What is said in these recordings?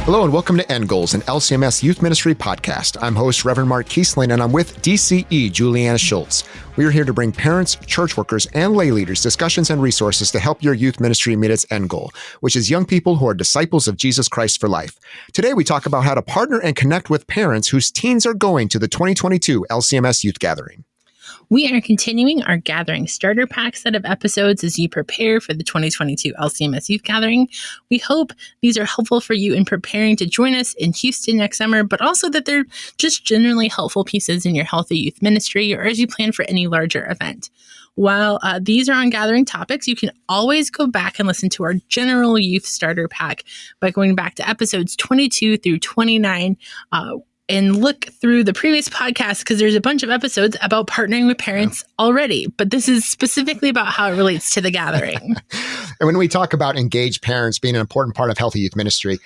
Hello and welcome to End Goals, an LCMS Youth Ministry podcast. I'm host Reverend Mark Kiesling, and I'm with DCE Juliana Schultz. We are here to bring parents, church workers, and lay leaders discussions and resources to help your youth ministry meet its end goal, which is young people who are disciples of Jesus Christ for life. Today, we talk about how to partner and connect with parents whose teens are going to the 2022 LCMS Youth Gathering. We are continuing our Gathering Starter Pack set of episodes as you prepare for the 2022 LCMS Youth Gathering. We hope these are helpful for you in preparing to join us in Houston next summer, but also that they're just generally helpful pieces in your healthy youth ministry or as you plan for any larger event. While these are on gathering topics, you can always go back and listen to our general youth starter pack by going back to episodes 22 through 29, and look through the previous podcast because there's a bunch of episodes about partnering with parents already. But this is specifically about how it relates to the gathering. And when we talk about engaged parents being an important part of healthy youth ministry,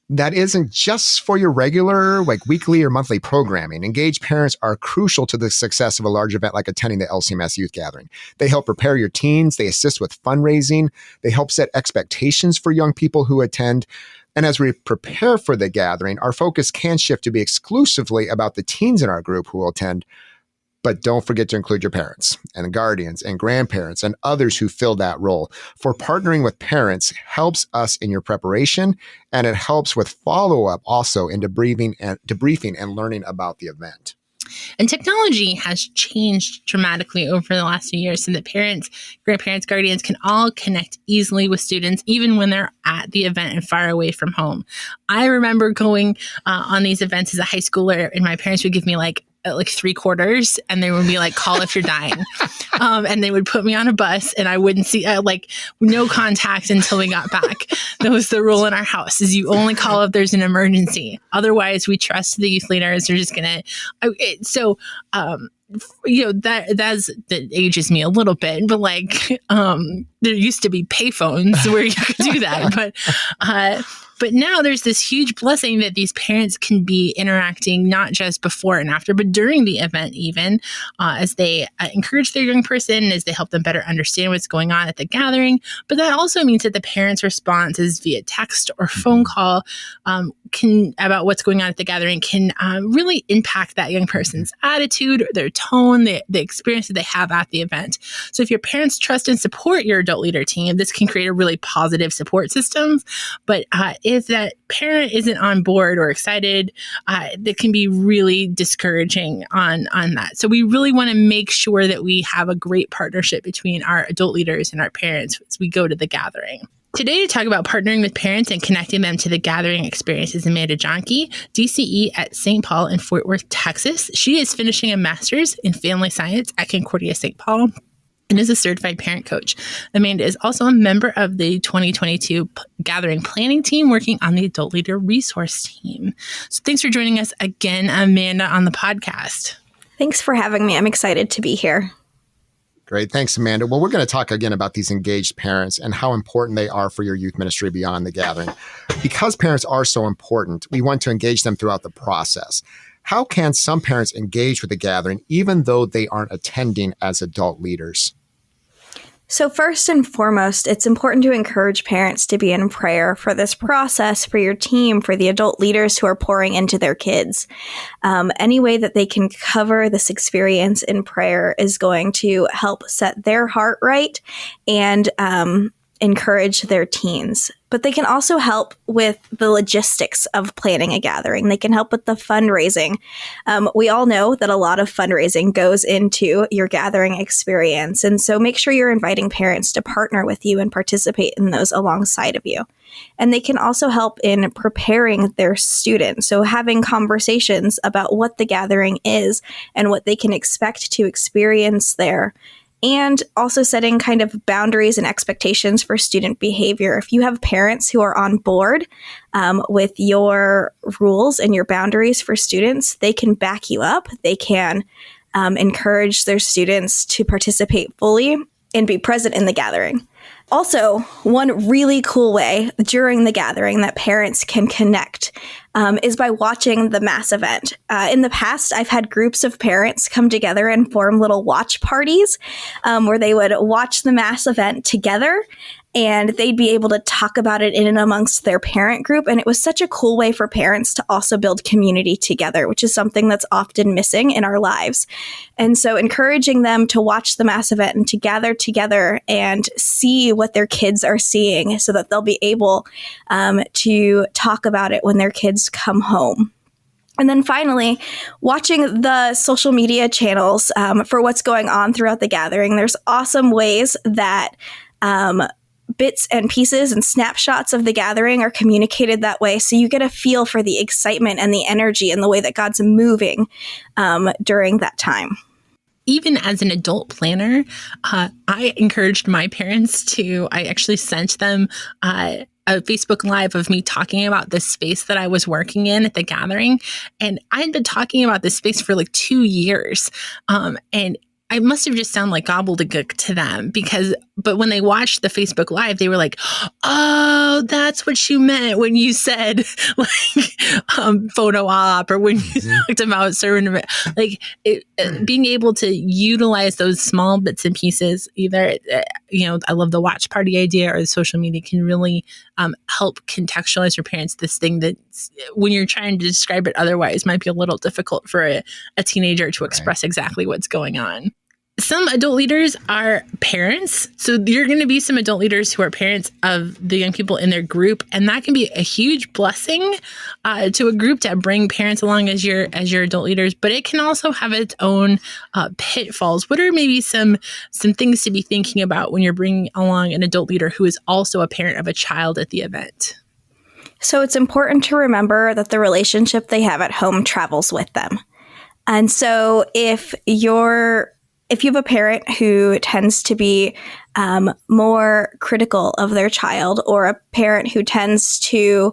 that isn't just for your regular, weekly or monthly programming. Engaged parents are crucial to the success of a large event like attending the LCMS Youth Gathering. They help prepare your teens. They assist with fundraising. They help set expectations for young people who attend. And as we prepare for the gathering, our focus can shift to be exclusively about the teens in our group who will attend. But don't forget to include your parents and guardians and grandparents and others who fill that role. For partnering with parents helps us in your preparation, and it helps with follow-up also in debriefing and learning about the event. And technology has changed dramatically over the last few years so that parents, grandparents, guardians can all connect easily with students, even when they're at the event and far away from home. I remember going on these events as a high schooler, and my parents would give me like $3 and they would be like, call if you're dying. And they would put me on a bus and I wouldn't see no contact until we got back. That was the rule in our house, is you only call if there's an emergency. Otherwise, we trust the youth leaders. They're just going to, that ages me a little bit, but there used to be payphones where you could do that. But now there's this huge blessing that these parents can be interacting not just before and after, but during the event even, as they encourage their young person, as they help them better understand what's going on at the gathering. But that also means that the parents' responses via text or phone call about what's going on at the gathering can really impact that young person's attitude, their tone, the experience that they have at the event. So if your parents trust and support your adult leader team, this can create a really positive support system. But if that parent isn't on board or excited, that can be really discouraging on that. So we really want to make sure that we have a great partnership between our adult leaders and our parents as we go to the gathering. Today, to talk about partnering with parents and connecting them to the gathering experience is Amanda Jahnke, DCE at St. Paul in Fort Worth, Texas. She is finishing a master's in family science at Concordia St. Paul and is a certified parent coach. Amanda is also a member of the 2022 gathering planning team working on the adult leader resource team. So thanks for joining us again, Amanda, on the podcast. Thanks for having me. I'm excited to be here. Great. Thanks, Amanda. Well, we're going to talk again about these engaged parents and how important they are for your youth ministry beyond the gathering. Because parents are so important, we want to engage them throughout the process. How can some parents engage with the gathering even though they aren't attending as adult leaders? So first and foremost, it's important to encourage parents to be in prayer for this process, for your team, for the adult leaders who are pouring into their kids. Any way that they can cover this experience in prayer is going to help set their heart right and encourage their teens. But they can also help with the logistics of planning a gathering. They can help with the fundraising. We all know that a lot of fundraising goes into your gathering experience. And so make sure you're inviting parents to partner with you and participate in those alongside of you. And they can also help in preparing their students. So having conversations about what the gathering is and what they can expect to experience there. And also setting kind of boundaries and expectations for student behavior. If you have parents who are on board with your rules and your boundaries for students, they can back you up. They can encourage their students to participate fully and be present in the gathering. Also, one really cool way during the gathering that parents can connect is by watching the mass event. In the past, I've had groups of parents come together and form little watch parties where they would watch the mass event together. and they'd be able to talk about it in and amongst their parent group. And it was such a cool way for parents to also build community together, which is something that's often missing in our lives. And so encouraging them to watch the mass event and to gather together and see what their kids are seeing so that they'll be able to talk about it when their kids come home. And then finally, watching the social media channels for what's going on throughout the gathering. There's awesome ways that bits and pieces and snapshots of the gathering are communicated that way. So you get a feel for the excitement and the energy and the way that God's moving during that time. Even as an adult planner, I encouraged my parents I actually sent them a Facebook Live of me talking about this space that I was working in at the gathering. And I had been talking about this space for like 2 years. And I must have just sounded like gobbledygook to them but when they watched the Facebook Live, they were like, oh, that's what you meant when you said photo op, or when you talked about servant, being able to utilize those small bits and pieces, either, I love the watch party idea or the social media can really help contextualize your parents this thing that when you're trying to describe it otherwise might be a little difficult for a teenager to express exactly what's going on. Some adult leaders are parents. So you're going to be some adult leaders who are parents of the young people in their group. And that can be a huge blessing to a group to bring parents along as your adult leaders. But it can also have its own pitfalls. What are maybe some things to be thinking about when you're bringing along an adult leader who is also a parent of a child at the event? So it's important to remember that the relationship they have at home travels with them. And so if you have a parent who tends to be more critical of their child, or a parent who tends to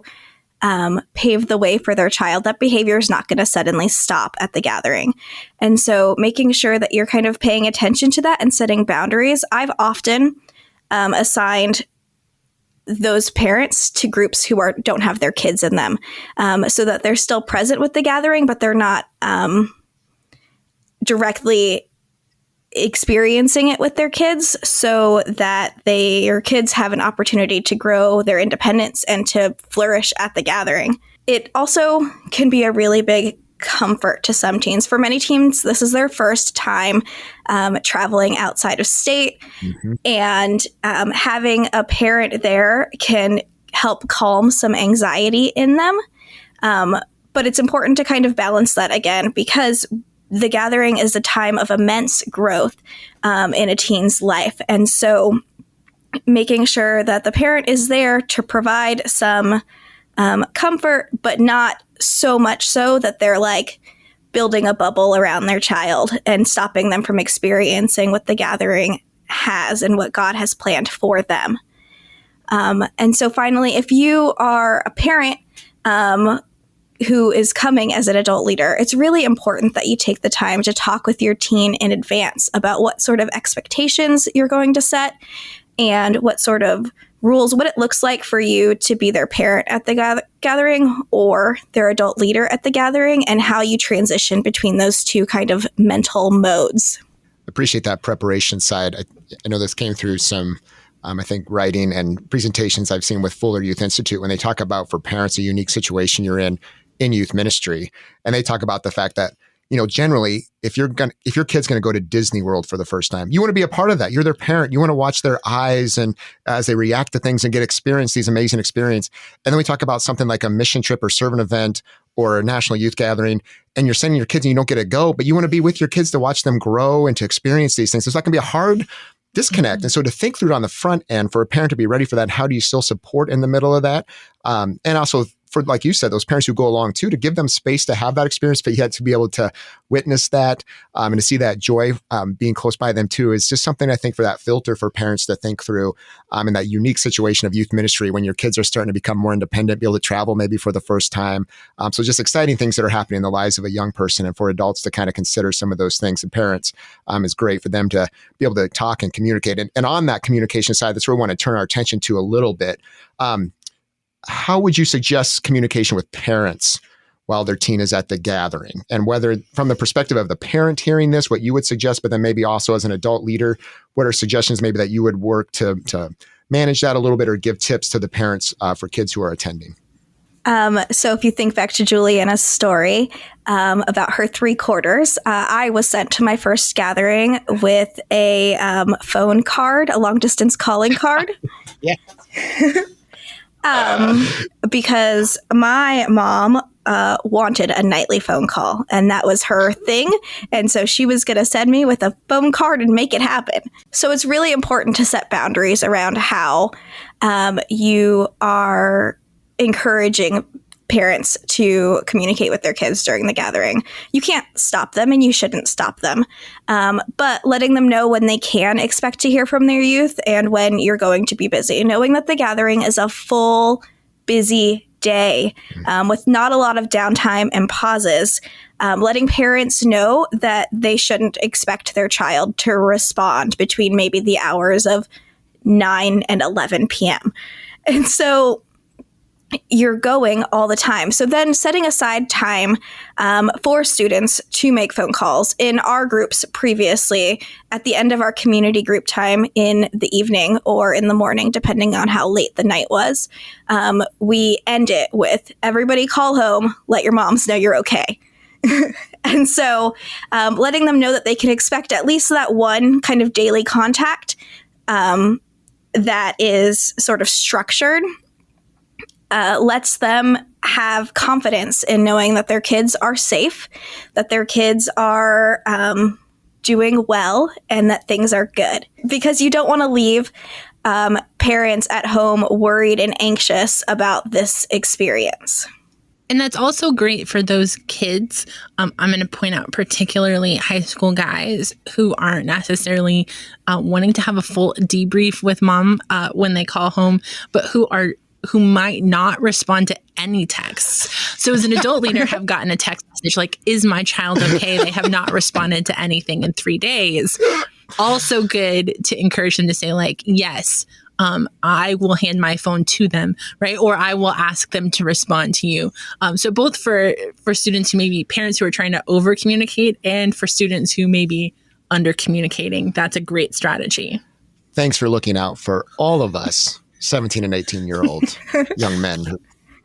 pave the way for their child, that behavior is not going to suddenly stop at the gathering. And so making sure that you're kind of paying attention to that and setting boundaries. I've often assigned those parents to groups who don't have their kids in them, so that they're still present with the gathering, but they're not directly experiencing it with their kids, so that your kids have an opportunity to grow their independence and to flourish at the gathering. It also can be a really big comfort to some teens. For many teens, this is their first time traveling outside of state, and having a parent there can help calm some anxiety in them. But it's important to kind of balance that again, because the gathering is a time of immense growth in a teen's life. And so making sure that the parent is there to provide some comfort, but not so much so that they're like building a bubble around their child and stopping them from experiencing what the gathering has and what God has planned for them. And so finally, if you are a parent who is coming as an adult leader, it's really important that you take the time to talk with your teen in advance about what sort of expectations you're going to set and what sort of rules, what it looks like for you to be their parent at the gathering or their adult leader at the gathering, and how you transition between those two kind of mental modes. Appreciate that preparation side. I know this came through some I think writing and presentations I've seen with Fuller Youth Institute when they talk about, for parents, a unique situation you're in youth ministry. And they talk about the fact that, generally, if your kid's going to go to Disney World for the first time, you want to be a part of that. You're their parent. You want to watch their eyes and as they react to things and experience these amazing experiences. And then we talk about something like a mission trip or servant event or a national youth gathering, and you're sending your kids and you don't get to go, but you want to be with your kids to watch them grow and to experience these things. So that can be a hard disconnect. And so to think through it on the front end for a parent to be ready for that, how do you still support in the middle of that? And also for, like you said, those parents who go along too, to give them space to have that experience, but yet to be able to witness that and to see that joy being close by them too, is just something I think for that filter for parents to think through in that unique situation of youth ministry when your kids are starting to become more independent, be able to travel maybe for the first time. So just exciting things that are happening in the lives of a young person, and for adults to kind of consider some of those things, and parents is great for them to be able to talk and communicate. And on that communication side, that's where we want to turn our attention to a little bit. How would you suggest communication with parents while their teen is at the gathering? And whether from the perspective of the parent hearing this, what you would suggest, but then maybe also as an adult leader, what are suggestions maybe that you would work to manage that a little bit or give tips to the parents for kids who are attending? So if you think back to Juliana's story about her 3 quarters, I was sent to my first gathering with a phone card, a long distance calling card. Yeah. Because my mom wanted a nightly phone call, and that was her thing. And so she was going to send me with a phone card and make it happen. So it's really important to set boundaries around how you are encouraging parents to communicate with their kids during the gathering. You can't stop them, and you shouldn't stop them. But letting them know when they can expect to hear from their youth and when you're going to be busy, knowing that the gathering is a full, busy day with not a lot of downtime and pauses, letting parents know that they shouldn't expect their child to respond between maybe the hours of 9 and 11 p.m. And so you're going all the time. So then setting aside time for students to make phone calls. In our groups previously, at the end of our community group time in the evening or in the morning, depending on how late the night was, we end it with everybody call home, let your moms know you're okay. And so letting them know that they can expect at least that one kind of daily contact that is sort of structured lets them have confidence in knowing that their kids are safe, that their kids are doing well, and that things are good. Because you don't want to leave parents at home worried and anxious about this experience. And that's also great for those kids. I'm going to point out particularly high school guys who aren't necessarily wanting to have a full debrief with mom when they call home, but who might not respond to any texts. So as an adult leader, have gotten a text message like, is my child okay? They have not responded to anything in 3 days. Also good to encourage them to say like, yes, I will hand my phone to them, right? Or I will ask them to respond to you. So both for students who may be parents who are trying to over communicate and for students who may be under communicating, that's a great strategy. Thanks for looking out for all of us 17 and 18-year-old young men who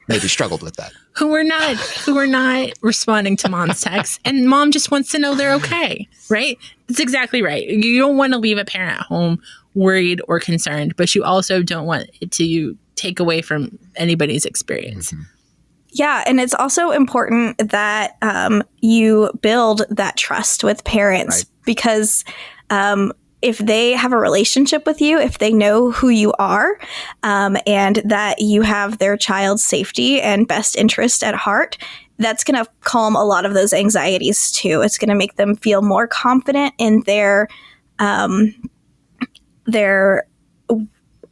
maybe struggled with that. Who are not responding to mom's texts, and mom just wants to know they're okay, right? That's exactly right. You don't want to leave a parent at home worried or concerned, but you also don't want it to take away from anybody's experience. Mm-hmm. Yeah, and it's also important that you build that trust with parents, right? Because if they have a relationship with you, if they know who you are, and that you have their child's safety and best interest at heart, that's going to calm a lot of those anxieties too. It's going to make them feel more confident in their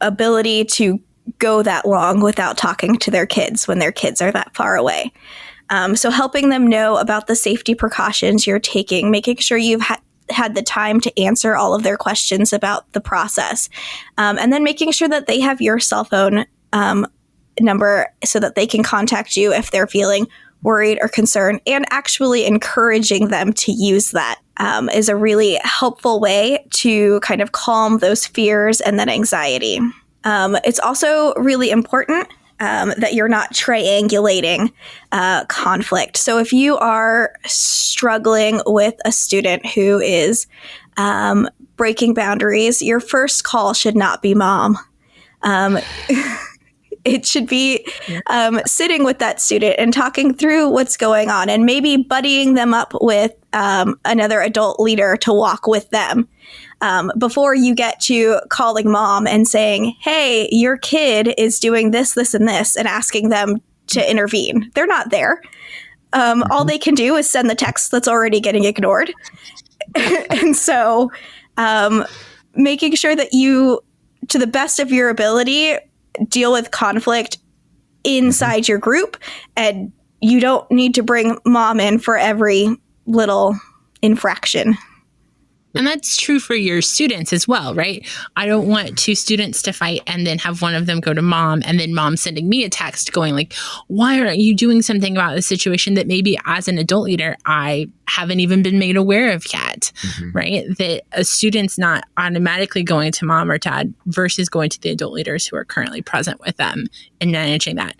ability to go that long without talking to their kids when their kids are that far away. So helping them know about the safety precautions you're taking, making sure you've had the time to answer all of their questions about the process. And then making sure that they have your cell phone number so that they can contact you if they're feeling worried or concerned, and actually encouraging them to use that is a really helpful way to kind of calm those fears and that anxiety. It's also really important that you're not triangulating conflict. So if you are struggling with a student who is breaking boundaries, your first call should not be mom. It should be sitting with that student and talking through what's going on, and maybe buddying them up with another adult leader to walk with them. Before you get to calling mom and saying, hey, your kid is doing this, this, and this, and asking them to intervene. They're not there. All they can do is send the text that's already getting ignored. And so making sure that you, to the best of your ability, deal with conflict inside your group, and you don't need to bring mom in for every little infraction. And that's true for your students as well, right? I don't want 2 students to fight and then have one of them go to mom, and then mom sending me a text going like, why aren't you doing something about the situation that maybe as an adult leader I haven't even been made aware of yet, right? That a student's not automatically going to mom or dad versus going to the adult leaders who are currently present with them and managing that.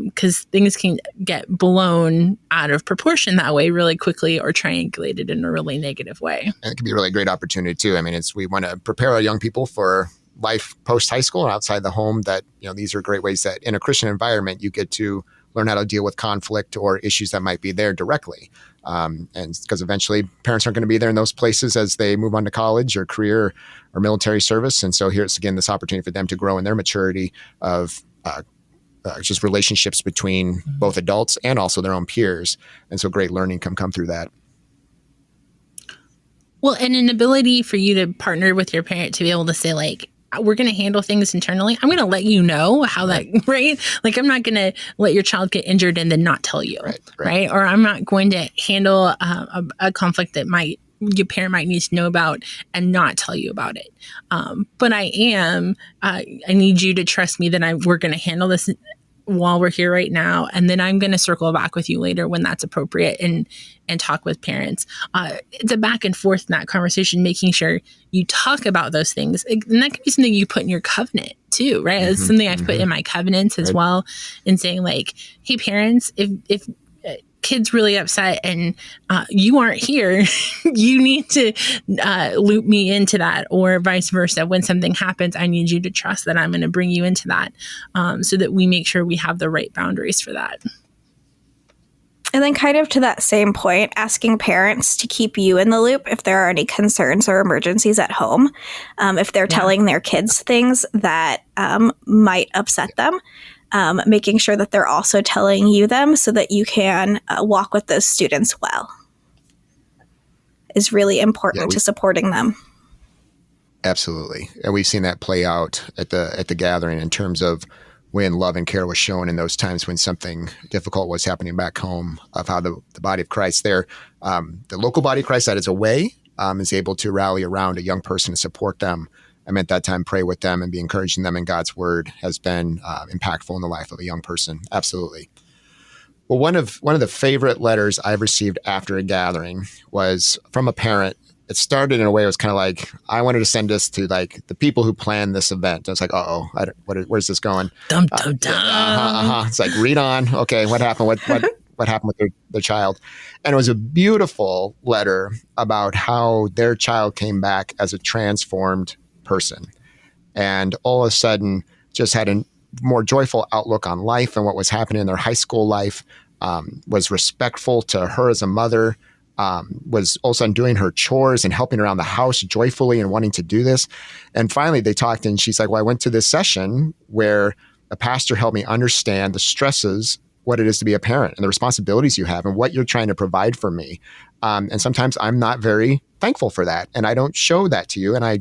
Because things can get blown out of proportion that way really quickly or triangulated in a really negative way. And it can be a really great opportunity too. I mean, we want to prepare our young people for life post high school and outside the home, that, these are great ways that in a Christian environment, you get to learn how to deal with conflict or issues that might be there directly. And because eventually parents aren't going to be there in those places as they move on to college or career or military service. And so here's again, this opportunity for them to grow in their maturity of just relationships between both adults and also their own peers. And so great learning can come through that. Well, and an ability for you to partner with your parent to be able to say, like, we're going to handle things internally. I'm going to let you know how that, right? Like, I'm not going to let your child get injured and then not tell you, right? Or I'm not going to handle a conflict that your parent might need to know about and not tell you about it. But I need you to trust me that we're going to handle this while we're here right now. And then I'm going to circle back with you later when that's appropriate and talk with parents. It's a back and forth in that conversation, making sure you talk about those things. And that could be something you put in your covenant too, right? It's something I've put in my covenants as well, in saying, like, hey, parents, if kid's really upset and you aren't here, you need to loop me into that, or vice versa. When something happens, I need you to trust that I'm going to bring you into that, so that we make sure we have the right boundaries for that. And then kind of to that same point, asking parents to keep you in the loop if there are any concerns or emergencies at home, if they're telling their kids things that might upset them. Making sure that they're also telling you them so that you can walk with those students well is really important to supporting them. Absolutely. And we've seen that play out at the gathering in terms of when love and care was shown in those times when something difficult was happening back home, of how the body of Christ there, the local body of Christ that is away, is able to rally around a young person and support them. At that time, pray with them and be encouraging them in God's word has been impactful in the life of a young person. Absolutely. Well, one of the favorite letters I've received after a gathering was from a parent. It started in a way, it was kind of like, I wanted to send this to like the people who planned this event. I was like, where's this going? Dum, dum, dum. It's like, read on. Okay, what happened? What happened with their child? And it was a beautiful letter about how their child came back as a transformed person, and all of a sudden just had a more joyful outlook on life and what was happening in their high school life, was respectful to her as a mother, was all of a sudden doing her chores and helping around the house joyfully and wanting to do this. And finally they talked, and she's like, well, I went to this session where a pastor helped me understand the stresses, what it is to be a parent and the responsibilities you have and what you're trying to provide for me. And sometimes I'm not very thankful for that, and I don't show that to you. And I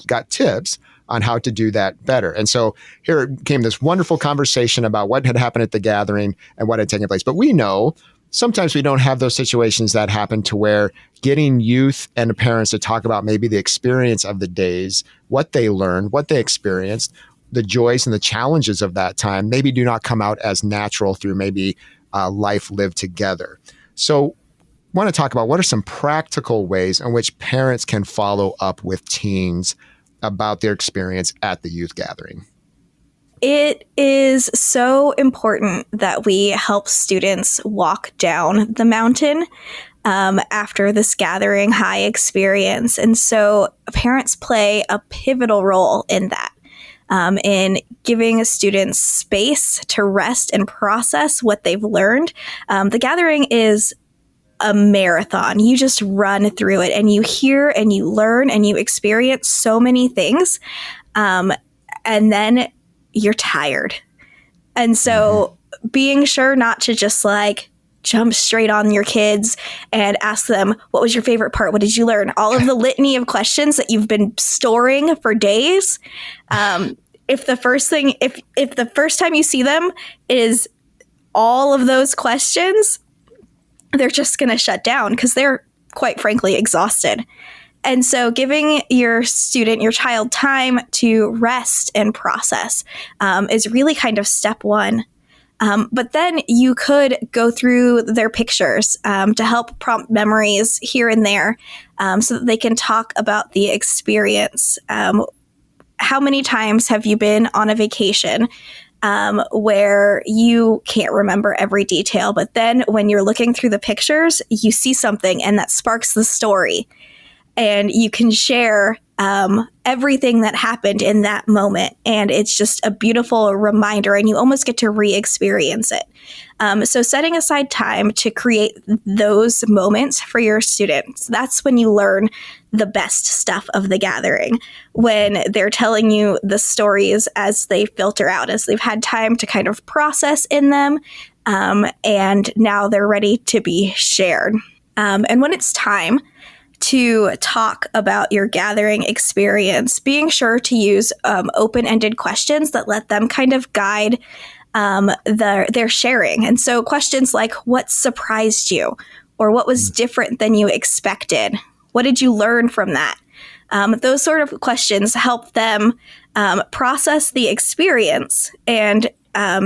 got tips on how to do that better. And so here came this wonderful conversation about what had happened at the gathering and what had taken place. But we know sometimes we don't have those situations that happen to where getting youth and parents to talk about maybe the experience of the days, what they learned, what they experienced, the joys and the challenges of that time maybe do not come out as natural through maybe life lived together. So I want to talk about what are some practical ways in which parents can follow up with teens about their experience at the youth gathering. It is so important that we help students walk down the mountain after this gathering high experience. And so parents play a pivotal role in that, in giving students space to rest and process what they've learned. The gathering is a marathon. You just run through it and you hear and you learn and you experience so many things. And then you're tired. And so being sure not to just like jump straight on your kids and ask them, what was your favorite part? What did you learn? All of the litany of questions that you've been storing for days. If the first time you see them is all of those questions, they're just going to shut down because they're quite frankly exhausted. And so giving your child time to rest and process is really kind of step one. But then you could go through their pictures to help prompt memories here and there so that they can talk about the experience. How many times have you been on a vacation where you can't remember every detail, but then when you're looking through the pictures, you see something and that sparks the story, and you can share everything that happened in that moment. And it's just a beautiful reminder, and you almost get to re-experience it. So setting aside time to create those moments for your students, that's when you learn the best stuff of the gathering, when they're telling you the stories as they filter out, as they've had time to kind of process in them, and now they're ready to be shared. And when it's time to talk about your gathering experience, being sure to use open-ended questions that let them kind of guide their sharing. And so questions like, what surprised you? Or what was different than you expected? What did you learn from that? Those sort of questions help them process the experience and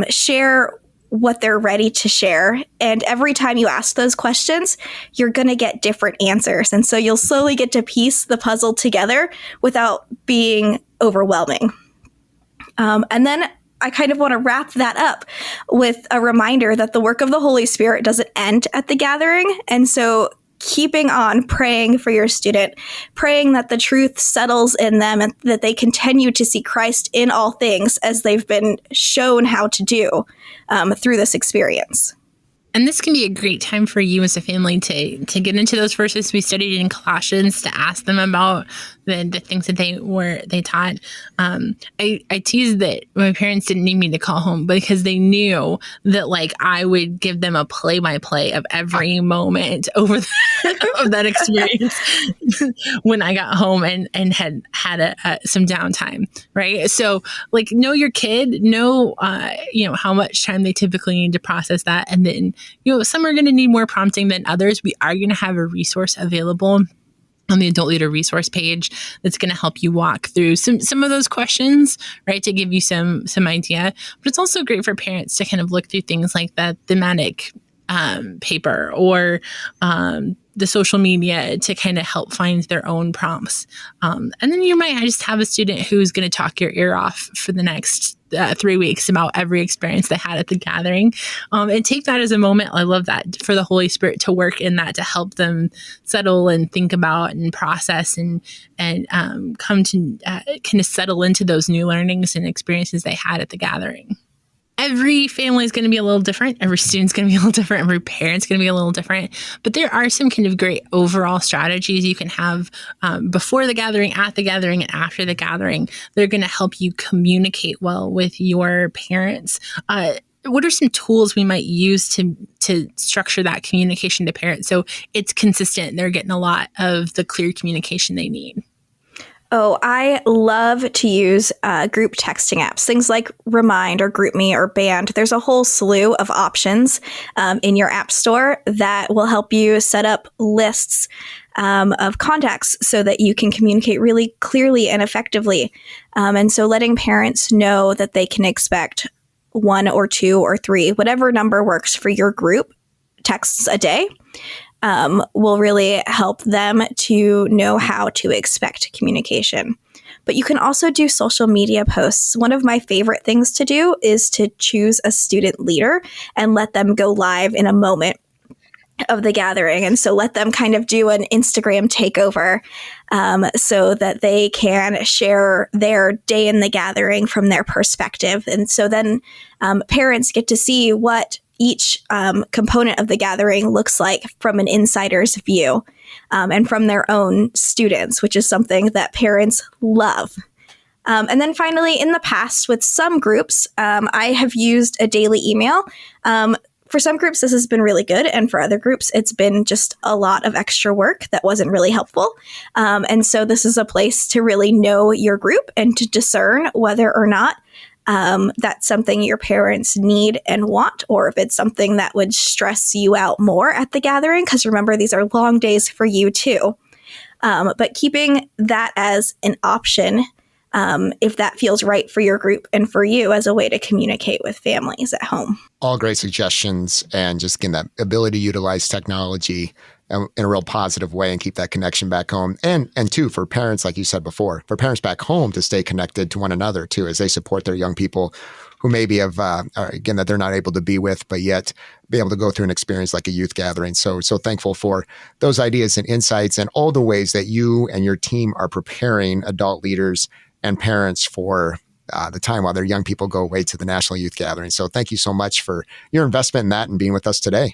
share what they're ready to share. And every time you ask those questions, you're going to get different answers. And so you'll slowly get to piece the puzzle together without being overwhelming. And then I kind of want to wrap that up with a reminder that the work of the Holy Spirit doesn't end at the gathering. And so keeping on praying for your student, praying that the truth settles in them and that they continue to see Christ in all things as they've been shown how to do through this experience. And this can be a great time for you as a family to get into those verses we studied in Colossians, to ask them about the things that they taught. I teased that my parents didn't need me to call home because they knew that like I would give them a play-by-play of every moment over of that experience when I got home and had some downtime, right? So like know your kid, know how much time they typically need to process that, and then some are going to need more prompting than others. We are going to have a resource available on the Adult Leader resource page that's going to help you walk through some of those questions, right, to give you some idea. But it's also great for parents to kind of look through things like that thematic paper or the social media to kind of help find their own prompts. And then you might just have a student who's going to talk your ear off for the next 3 weeks about every experience they had at the gathering. And take that as a moment. I love that, for the Holy Spirit to work in that to help them settle and think about and process and come to kind of settle into those new learnings and experiences they had at the gathering. Every family is going to be a little different. Every student's going to be a little different. Every parent's going to be a little different. But there are some kind of great overall strategies you can have before the gathering, at the gathering, and after the gathering. They're going to help you communicate well with your parents. What are some tools we might use to structure that communication to parents so it's consistent and they're getting a lot of the clear communication they need? Oh, I love to use group texting apps, things like Remind or GroupMe or Band. There's a whole slew of options in your app store that will help you set up lists of contacts so that you can communicate really clearly and effectively. And so letting parents know that they can expect 1 or 2 or 3, whatever number works for your group, texts a day. Will really help them to know how to expect communication. But you can also do social media posts. One of my favorite things to do is to choose a student leader and let them go live in a moment of the gathering. And so let them kind of do an Instagram takeover so that they can share their day in the gathering from their perspective. And so then parents get to see what each component of the gathering looks like from an insider's view and from their own students, which is something that parents love. And then finally, in the past, with some groups, I have used a daily email. For some groups, this has been really good. And for other groups, it's been just a lot of extra work that wasn't really helpful. And so this is a place to really know your group and to discern whether or not that's something your parents need and want, or if it's something that would stress you out more at the gathering. Because remember, these are long days for you too. But keeping that as an option if that feels right for your group and for you as a way to communicate with families at home. All great suggestions, and just again, that ability to utilize technology in a real positive way and keep that connection back home. And two, for parents, like you said before, for parents back home to stay connected to one another too, as they support their young people who maybe have, again, that they're not able to be with, but yet be able to go through an experience like a youth gathering. So thankful for those ideas and insights and all the ways that you and your team are preparing adult leaders and parents for the time while their young people go away to the National Youth Gathering. So thank you so much for your investment in that and being with us today.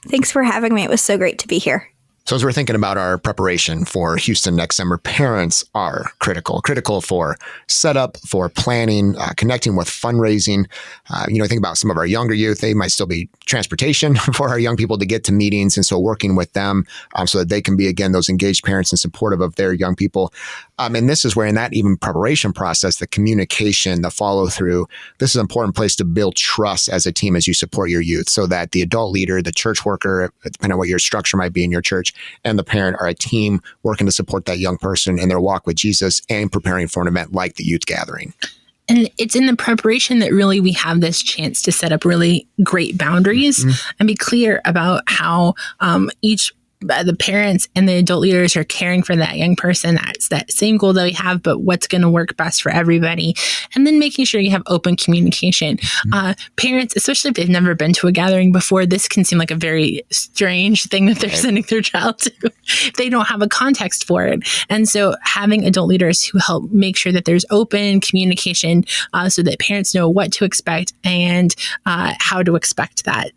Thanks for having me. It was so great to be here. So as we're thinking about our preparation for Houston next summer, parents are critical for setup, for planning, connecting with fundraising. Think about some of our younger youth. They might still be transportation for our young people to get to meetings. And so working with them so that they can be, again, those engaged parents and supportive of their young people. And this is where in that even preparation process, the communication, the follow through, this is an important place to build trust as a team as you support your youth so that the adult leader, the church worker, depending on what your structure might be in your church, and the parent are a team working to support that young person in their walk with Jesus and preparing for an event like the youth gathering. And it's in the preparation that really we have this chance to set up really great boundaries and be clear about how the parents and the adult leaders are caring for that young person. That's that same goal that we have, but what's going to work best for everybody. And then making sure you have open communication. Parents, especially if they've never been to a gathering before, this can seem like a very strange thing that they're sending their child to. They don't have a context for it. And so having adult leaders who help make sure that there's open communication so that parents know what to expect and how to expect that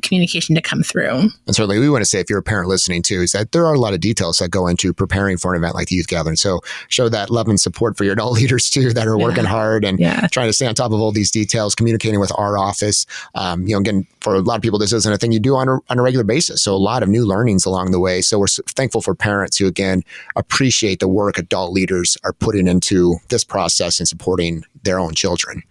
communication to come through. And certainly we want to say, if you're a parent listening too, is that there are a lot of details that go into preparing for an event like the youth gathering. So show that love and support for your adult leaders too, that are working hard and trying to stay on top of all these details, communicating with our office. Again, for a lot of people, this isn't a thing you do on a regular basis. So a lot of new learnings along the way. So we're thankful for parents who, again, appreciate the work adult leaders are putting into this process and supporting their own children.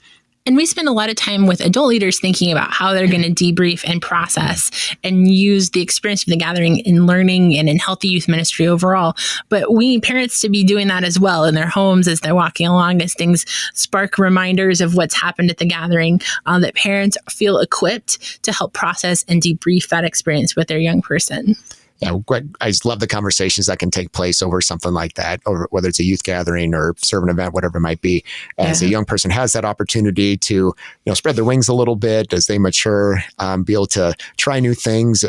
And we spend a lot of time with adult leaders thinking about how they're going to debrief and process and use the experience of the gathering in learning and in healthy youth ministry overall. But we need parents to be doing that as well in their homes as they're walking along, as things spark reminders of what's happened at the gathering, that parents feel equipped to help process and debrief that experience with their young person. Yeah, I just love the conversations that can take place over something like that, or whether it's a youth gathering or serve an event, whatever it might be. As a young person has that opportunity to, spread their wings a little bit as they mature, be able to try new things,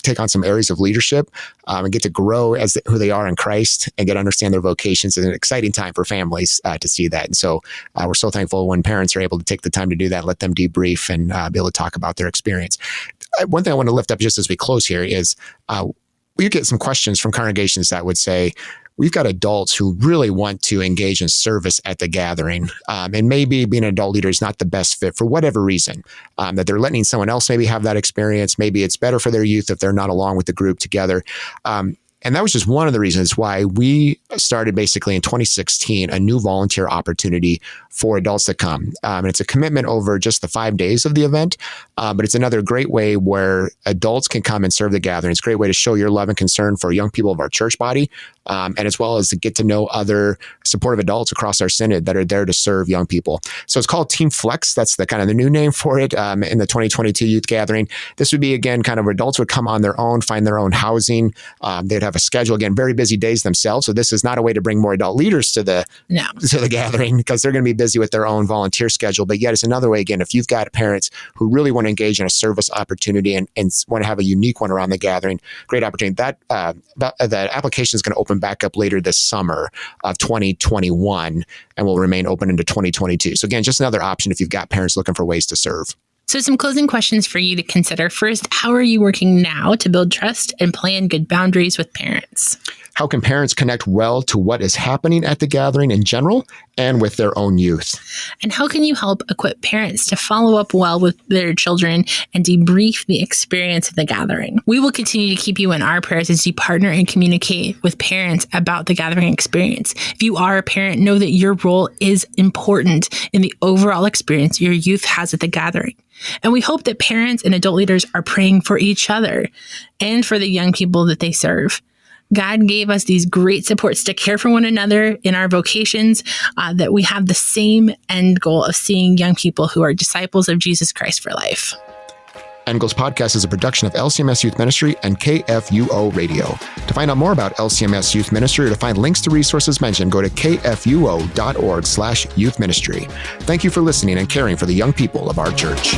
take on some areas of leadership, and get to grow as who they are in Christ and get to understand their vocations. It's an exciting time for families to see that. And so we're so thankful when parents are able to take the time to do that, let them debrief and be able to talk about their experience. One thing I want to lift up just as we close here is we get some questions from congregations that would say, we've got adults who really want to engage in service at the gathering. And maybe being an adult leader is not the best fit for whatever reason, that they're letting someone else maybe have that experience. Maybe it's better for their youth if they're not along with the group together. And that was just one of the reasons why we started basically in 2016 a new volunteer opportunity for adults to come. And it's a commitment over just the 5 days of the event, but it's another great way where adults can come and serve the gathering. It's a great way to show your love and concern for young people of our church body, and as well as to get to know other supportive adults across our synod that are there to serve young people. So it's called Team Flex. That's the kind of the new name for it in the 2022 youth gathering. This would be, again, kind of where adults would come on their own, find their own housing. They'd have a schedule, again, very busy days themselves. So this is not a way to bring more adult leaders to the gathering, because they're going to be busy with their own volunteer schedule. But yet it's another way, again, if you've got parents who really want to engage in a service opportunity and want to have a unique one around the gathering, great opportunity. That application is going to open back up later this summer of 2021 and will remain open into 2022. So again, just another option if you've got parents looking for ways to serve. So some closing questions for you to consider. First, how are you working now to build trust and plan good boundaries with parents? How can parents connect well to what is happening at the gathering in general and with their own youth? And how can you help equip parents to follow up well with their children and debrief the experience of the gathering? We will continue to keep you in our prayers as you partner and communicate with parents about the gathering experience. If you are a parent, know that your role is important in the overall experience your youth has at the gathering. And we hope that parents and adult leaders are praying for each other and for the young people that they serve. God gave us these great supports to care for one another in our vocations, that we have the same end goal of seeing young people who are disciples of Jesus Christ for life. End Goals Podcast is a production of LCMS Youth Ministry and KFUO Radio. To find out more about LCMS Youth Ministry or to find links to resources mentioned, go to kfuo.org/youth ministry. Thank you for listening and caring for the young people of our church.